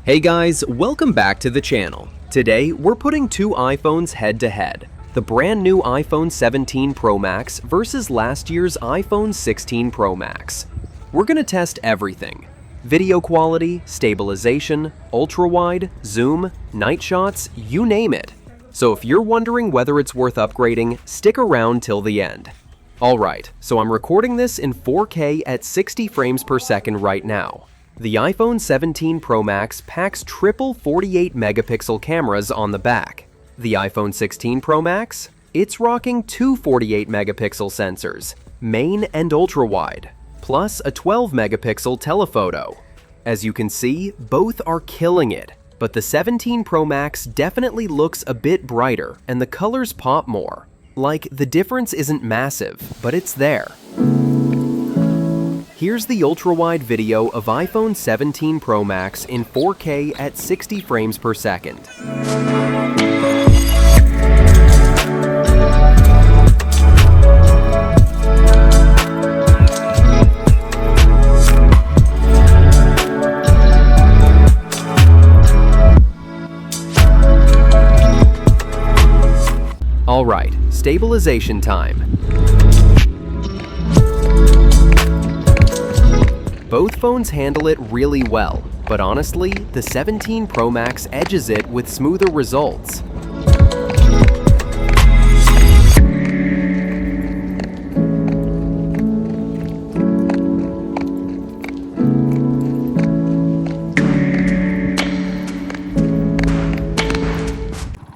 Hey guys, welcome back to the channel. Today, we're putting two iPhones head to head. The brand new iPhone 17 Pro Max versus last year's iPhone 16 Pro Max. We're gonna test everything. Video quality, stabilization, ultra-wide, zoom, night shots, you name it. So if you're wondering whether it's worth upgrading, stick around till the end. Alright, so I'm recording this in 4K at 60 frames per second right now. The iPhone 17 Pro Max packs triple 48 megapixel cameras on the back. The iPhone 16 Pro Max? It's rocking two 48 megapixel sensors, main and ultra-wide, plus a 12 megapixel telephoto. As you can see, both are killing it, but the 17 Pro Max definitely looks a bit brighter and the colors pop more. Like, the difference isn't massive, but it's there. Here's the ultra-wide video of iPhone 17 Pro Max in 4K at 60 frames per second. Alright, stabilization time. Both phones handle it really well, but honestly, the 17 Pro Max edges it with smoother results.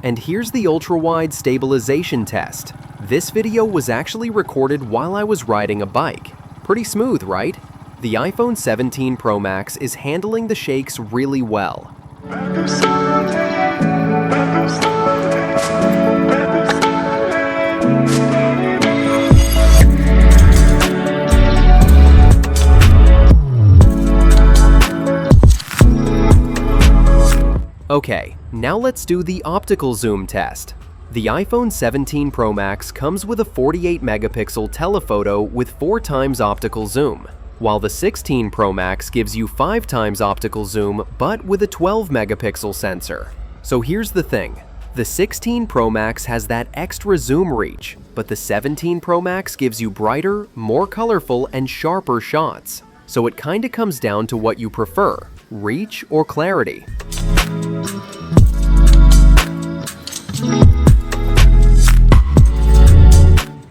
And here's the ultra-wide stabilization test. This video was actually recorded while I was riding a bike. Pretty smooth, right? The iPhone 17 Pro Max is handling the shakes really well. Okay, now let's do the optical zoom test. The iPhone 17 Pro Max comes with a 48 megapixel telephoto with 4 times optical zoom, while the 16 Pro Max gives you 5 times optical zoom but with a 12 megapixel sensor. So here's the thing, the 16 Pro Max has that extra zoom reach, but the 17 Pro Max gives you brighter, more colorful, and sharper shots. So it kinda comes down to what you prefer, reach or clarity.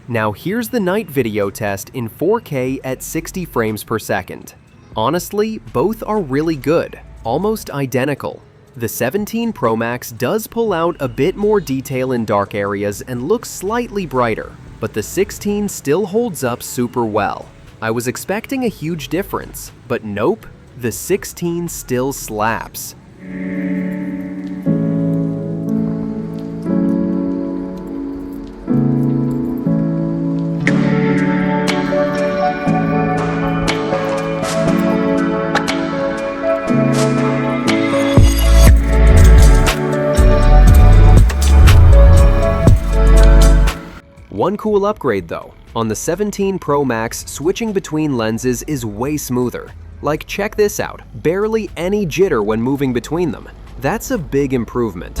Now here's the night video test in 4K at 60 frames per second. Honestly, both are really good, almost identical. The 17 Pro Max does pull out a bit more detail in dark areas and looks slightly brighter, but the 16 still holds up super well. I was expecting a huge difference, but nope, the 16 still slaps. One cool upgrade though, on the 17 Pro Max, switching between lenses is way smoother. Like, check this out, barely any jitter when moving between them. That's a big improvement.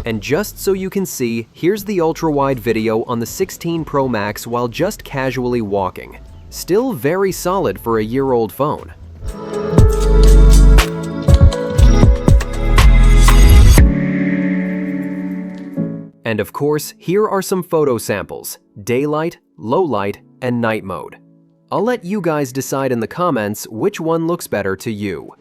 And just so you can see, here's the ultra-wide video on the 16 Pro Max while just casually walking. Still very solid for a year-old phone. And of course, here are some photo samples: daylight, low light, and night mode. I'll let you guys decide in the comments which one looks better to you.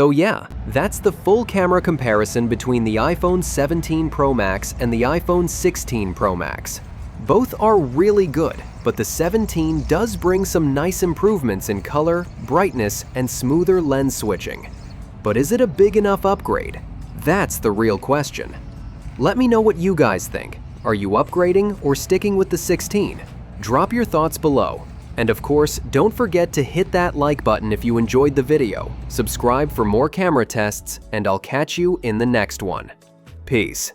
So yeah, that's the full camera comparison between the iPhone 17 Pro Max and the iPhone 16 Pro Max. Both are really good, but the 17 does bring some nice improvements in color, brightness, and smoother lens switching. But is it a big enough upgrade? That's the real question. Let me know what you guys think. Are you upgrading or sticking with the 16? Drop your thoughts below. And of course, don't forget to hit that like button if you enjoyed the video, subscribe for more camera tests, and I'll catch you in the next one. Peace.